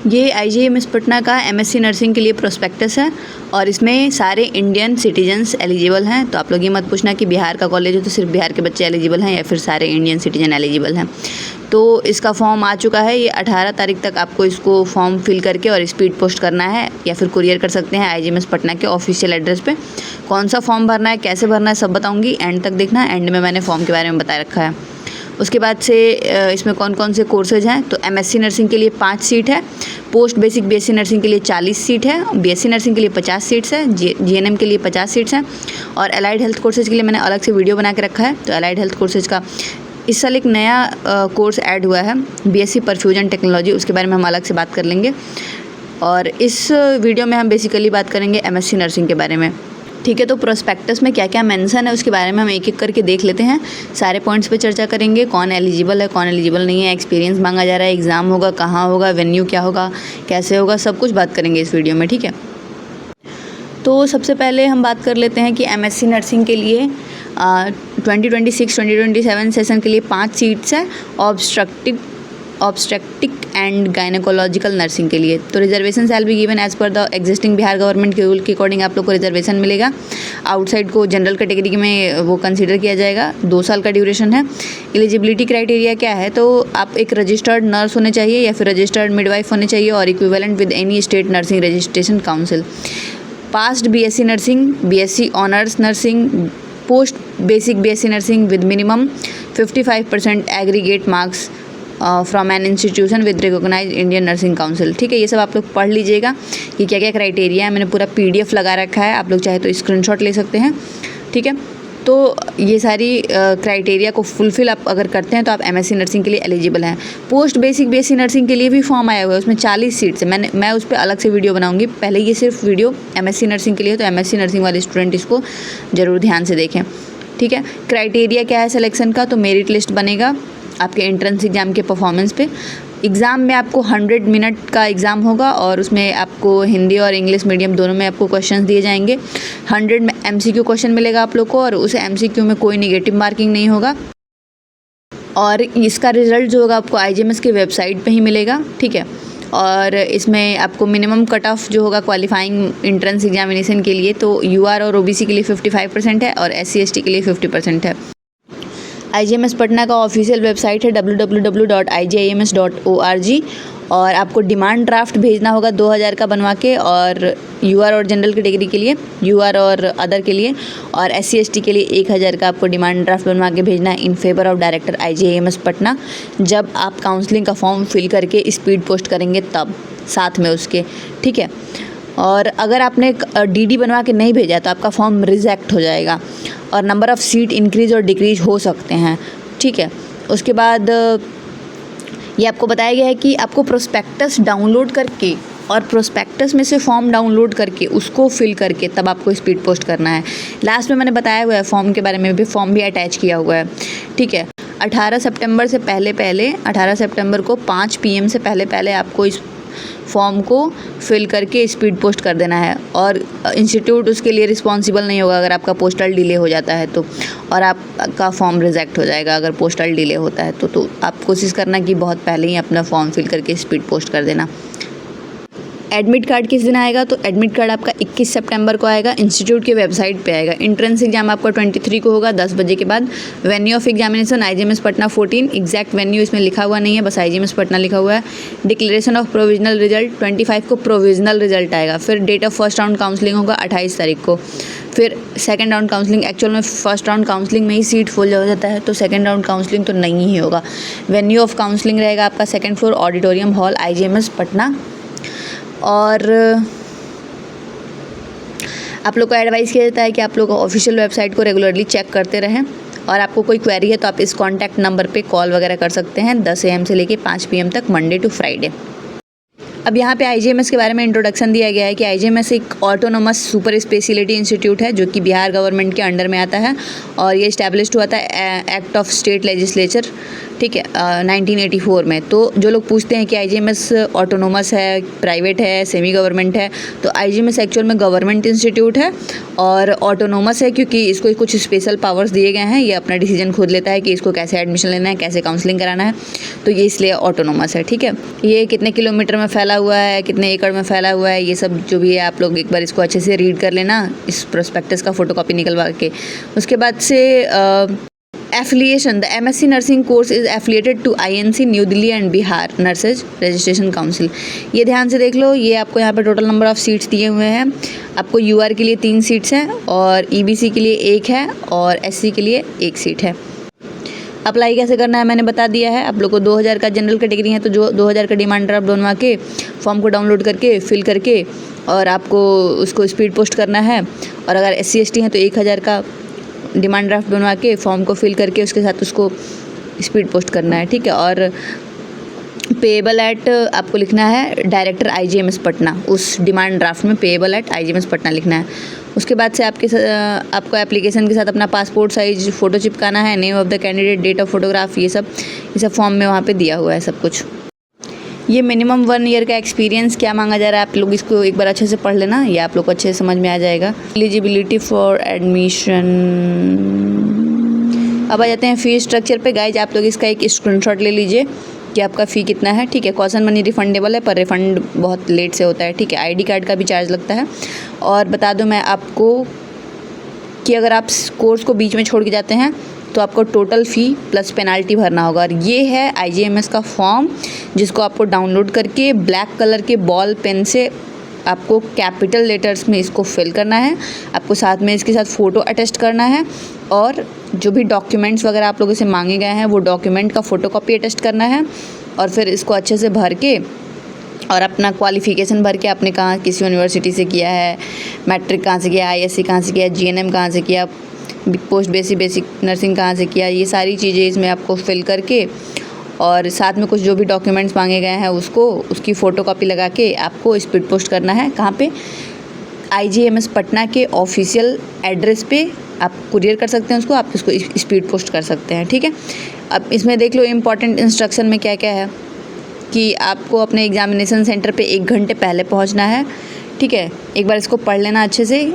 ये IJMS पटना का MSc nursing के लिए प्रोस्पेक्टस है और इसमें सारे इंडियन सिटीजन्स एलिजिबल हैं। तो आप लोग ये मत पूछना कि बिहार का कॉलेज है तो सिर्फ बिहार के बच्चे एलिजिबल हैं या फिर सारे इंडियन सिटीजन एलिजिबल हैं। तो इसका फॉर्म आ चुका है, ये 18 तारीख तक आपको इसको फॉर्म फिल करके और स्पीड पोस्ट करना है या फिर कुरियर कर सकते हैं IJMS पटना के ऑफिशियल एड्रेस पे। कौन सा फॉर्म भरना है, कैसे भरना है, सब बताऊँगी, एंड तक देखना। एंड में मैंने फॉर्म के बारे में बता रखा है। उसके बाद से इसमें कौन कौन से कोर्सेज हैं, तो MSc नर्सिंग के लिए 5 सीट है, पोस्ट बेसिक BSc नर्सिंग के लिए 40 सीट है, BSc नर्सिंग के लिए 50 सीट्स है, GNM के लिए 50 सीट्स हैं और अलाइड हेल्थ कोर्सेज के लिए मैंने अलग से वीडियो बना के रखा है। तो अलाइड हेल्थ कोर्सेज का इस साल एक नया कोर्स ऐड हुआ है BSc परफ्यूजन टेक्नोलॉजी, उसके बारे में हम अलग से बात कर लेंगे। और इस वीडियो में हम बेसिकली बात करेंगे MSc नर्सिंग के बारे में। ठीक है, तो प्रोस्पेक्टस में क्या क्या मेंशन है उसके बारे में हम एक एक करके देख लेते हैं। सारे पॉइंट्स पे चर्चा करेंगे, कौन एलिजिबल है कौन एलिजिबल नहीं है, एक्सपीरियंस मांगा जा रहा है, एग्ज़ाम होगा कहाँ होगा, वेन्यू क्या होगा, कैसे होगा, सब कुछ बात करेंगे इस वीडियो में। ठीक है, तो सबसे पहले हम बात कर लेते हैं कि MSc नर्सिंग के लिए 2026-2027 सेशन के लिए 5 सीट्स है ऑब्स्ट्रक्टिक एंड गायनेकोलॉजिकल नर्सिंग के लिए। तो reservation shall be given as per the existing Bihar government के रूल के अकॉर्डिंग आप लोग को रिजर्वेशन मिलेगा। आउटसाइड को जनरल कैटेगरी में वो कंसीडर किया जाएगा। 2 साल का ड्यूरेशन है। एलिजिबिलिटी क्राइटेरिया क्या है, तो आप एक रजिस्टर्ड नर्स होने चाहिए या फिर रजिस्टर्ड मिडवाइफ होने चाहिए और equivalent with any state nursing registration council. Passed BSc nursing, BSc honours nursing, post basic BSc nursing with minimum 55% aggregate marks from an institution with recognised Indian nursing council. ठीक है, ये सब आप लोग पढ़ लीजिएगा कि क्या क्या क्राइटेरिया है। मैंने पूरा PDF लगा रखा है, आप लोग चाहे तो स्क्रीनशॉट ले सकते हैं। ठीक है, तो ये सारी क्राइटेरिया को फुलफ़िल आप अगर करते हैं तो आप MSc नर्सिंग के लिए एलिजिबल हैं। पोस्ट बेसिक BSc नर्सिंग के लिए भी फॉर्म आया हुआ है, उसमें 40 सीट्स है। मैं उस पर अलग से वीडियो बनाऊंगी। पहले ये सिर्फ वीडियो MSc नर्सिंग के लिए है, तो MSc नर्सिंग वाले स्टूडेंट इसको ज़रूर ध्यान से देखें। ठीक है, क्राइटेरिया क्या है सिलेक्शन का, तो मेरिट लिस्ट बनेगा आपके एंट्रेंस एग्ज़ाम के परफॉर्मेंस पे। एग्ज़ाम में आपको 100 मिनट का एग्ज़ाम होगा और उसमें आपको हिंदी और इंग्लिश मीडियम दोनों में आपको क्वेश्चंस दिए जाएंगे। 100 में MCQ क्वेश्चन मिलेगा आप लोग को और उस MCQ में कोई नेगेटिव मार्किंग नहीं होगा और इसका रिज़ल्ट जो होगा आपको IJMS की वेबसाइट पे ही मिलेगा। ठीक है, और इसमें आपको मिनिमम कट ऑफ जो होगा क्वालिफाइंग एंट्रेंस एग्जामिनेशन के लिए, तो UR और OBC के लिए 55% है और SC ST के लिए 50% है। IJMS पटना का ऑफिशियल वेबसाइट है www.ijms.org और आपको डिमांड ड्राफ्ट भेजना होगा 2000 का बनवा के, और UR और जनरल कैटेगरी के लिए, UR और अदर के लिए, और SC ST के लिए 1000 का आपको डिमांड ड्राफ्ट बनवा के भेजना है in favour of director IJMS Patna. जब आप काउंसलिंग का फॉर्म फिल करके स्पीड पोस्ट करेंगे तब साथ में उसके। ठीक है, और अगर आपने DD बनवा के नहीं भेजा तो आपका फॉर्म रिजेक्ट हो जाएगा और नंबर ऑफ़ सीट इंक्रीज़ और डिक्रीज हो सकते हैं। ठीक है, उसके बाद ये आपको बताया गया है कि आपको प्रोस्पेक्टस डाउनलोड करके और प्रोस्पेक्टस में से फॉर्म डाउनलोड करके उसको फिल करके तब आपको स्पीड पोस्ट करना है। लास्ट में मैंने बताया हुआ है फॉर्म के बारे में भी, फॉर्म भी अटैच किया हुआ है। ठीक है, 18 सितंबर से पहले 18 सितंबर को 5 PM से पहले आपको इस फॉर्म को फिल करके स्पीड पोस्ट कर देना है और इंस्टीट्यूट उसके लिए रिस्पॉन्सिबल नहीं होगा अगर आपका पोस्टल डिले हो जाता है तो, और आपका फॉर्म रिजेक्ट हो जाएगा अगर पोस्टल डिले होता है तो आप कोशिश करना कि बहुत पहले ही अपना फॉर्म फिल करके स्पीड पोस्ट कर देना। एडमिट कार्ड किस दिन आएगा, तो एडमिट कार्ड आपका 21 सितंबर को आएगा, इंस्टीट्यूट की वेबसाइट पे आएगा। एंट्रेंस एग्जाम आपका 23 को होगा 10 बजे के बाद। Venue of examination IJMS Patna 14, exact venue इसमें लिखा हुआ नहीं है, बस IJMS पटना लिखा हुआ है। डिक्लेरेशन ऑफ प्रोविजनल रिजल्ट 25 को प्रोविजनल रिजल्ट आएगा। फिर date of first round counselling होगा 28 तारीख को। फिर सेकंड राउंड काउंसलिंग, एक्चुअल में फर्स्ट राउंड काउंसलिंग में ही सीट फुल हो जाता है तो सेकंड राउंड काउंसलिंग तो नहीं ही होगा। वेन्यू ऑफ काउंसलिंग रहेगा आपका 2nd floor auditorium hall IJMS Patna. और आप लोग को एडवाइस किया जाता है कि आप लोग ऑफिशियल वेबसाइट को रेगुलरली चेक करते रहें और आपको कोई क्वेरी है तो आप इस कॉन्टैक्ट नंबर पे कॉल वगैरह कर सकते हैं 10 AM से लेके 5 PM तक, मंडे टू फ्राइडे। अब यहाँ पे IJMS के बारे में इंट्रोडक्शन दिया गया है कि IJMS एक ऑटोनोमस सुपर स्पेशलिटी इंस्टीट्यूट है जो कि बिहार गवर्नमेंट के अंडर में आता है और ये इस्टेब्लिश्ड हुआ था एक्ट ऑफ स्टेट लेजिस्लेचर। ठीक है, 1984 में। तो जो लोग पूछते हैं कि आईजीएमएस ऑटोनोमस है, प्राइवेट है, सेमी गवर्नमेंट है, तो आईजीएमएस एक्चुअल में गवर्नमेंट इंस्टीट्यूट है और ऑटोनोमस है क्योंकि इसको कुछ स्पेशल पावर्स दिए गए हैं। ये अपना डिसीजन खुद लेता है कि इसको कैसे एडमिशन लेना है, कैसे काउंसलिंग कराना है, तो ये इसलिए ऑटोनोमस है। ठीक है, ये कितने किलोमीटर में फैला हुआ है, कितने एकड़ में फैला हुआ है, ये सब जो भी है आप लोग एक बार इसको अच्छे से रीड कर लेना, इस प्रोस्पेक्टस का फोटोकॉपी निकलवा के। उसके बाद से affiliation, the MSc nursing course is affiliated to INC New Delhi and Bihar nurses registration council. ये ध्यान से देख लो, ये आपको यहाँ पे टोटल नंबर ऑफ़ सीट्स दिए हुए हैं। आपको यूआर के लिए 3 सीट्स हैं और ईबीसी के लिए 1 है और एससी के लिए 1 सीट है। अप्लाई कैसे करना है मैंने बता दिया है। आप लोग को 2000 का जनरल कैटेगरी है तो जो 2000 का डिमांड ड्राफ्ट बनवा के फॉर्म को डाउनलोड करके फिल करके और आपको उसको स्पीड पोस्ट करना है। और अगर SC ST हैं तो 1000 का डिमांड ड्राफ्ट बनवा के फॉर्म को फिल करके उसके साथ उसको स्पीड पोस्ट करना है। ठीक है, और पेएबल एट आपको लिखना है डायरेक्टर IGMS पटना, उस डिमांड ड्राफ्ट में पेएबल एट IGMS पटना लिखना है। उसके बाद से आपको एप्लीकेशन के साथ अपना पासपोर्ट साइज फ़ोटो चिपकाना है, name of the candidate, date of photograph, ये सब फॉर्म में वहाँ पे दिया हुआ है सब कुछ। ये मिनिमम 1 ईयर का एक्सपीरियंस क्या मांगा जा रहा है, आप लोग इसको एक बार अच्छे से पढ़ लेना, ये आप लोग को अच्छे से समझ में आ जाएगा। एलिजिबिलिटी फॉर एडमिशन, अब आ जाते हैं फ़ी स्ट्रक्चर पे। गाइज आप लोग इसका एक स्क्रीनशॉट ले लीजिए कि आपका फ़ी कितना है। ठीक है, कॉशन मनी रिफंडेबल है पर रिफ़ंड बहुत लेट से होता है। ठीक है, ID कार्ड का भी चार्ज लगता है। और बता दूं मैं आपको कि अगर आप कोर्स को बीच में छोड़ के जाते हैं तो आपको टोटल फ़ी प्लस पेनाल्टी भरना होगा। और ये है IGMS का फॉर्म जिसको आपको डाउनलोड करके ब्लैक कलर के बॉल पेन से आपको कैपिटल लेटर्स में इसको फिल करना है। आपको साथ में इसके साथ फ़ोटो अटेस्ट करना है और जो भी डॉक्यूमेंट्स वगैरह आप लोगों से मांगे गए हैं वो डॉक्यूमेंट का फ़ोटोकॉपी अटेस्ट करना है। और फिर इसको अच्छे से भर के और अपना क्वालिफ़िकेशन भर के आपने कहाँ किस यूनिवर्सिटी से किया है, मैट्रिक कहाँ से किया, ISC कहाँ से किया, GNM कहाँ से किया, पोस्ट बेसिक नर्सिंग कहाँ से किया, ये सारी चीज़ें इसमें आपको फिल करके और साथ में कुछ जो भी डॉक्यूमेंट्स मांगे गए हैं उसकी फ़ोटोकॉपी लगा के आपको स्पीड पोस्ट करना है। कहाँ पे? IGMS पटना के ऑफिशियल एड्रेस पे आप कुरियर कर सकते हैं उसको, आप उसको स्पीड पोस्ट कर सकते हैं। ठीक है, अब इसमें देख लो इम्पॉर्टेंट इंस्ट्रक्शन में क्या क्या है कि आपको अपने एग्जामिनेशन सेंटर पे 1 घंटे पहले पहुंचना है। ठीक है, एक बार इसको पढ़ लेना अच्छे से।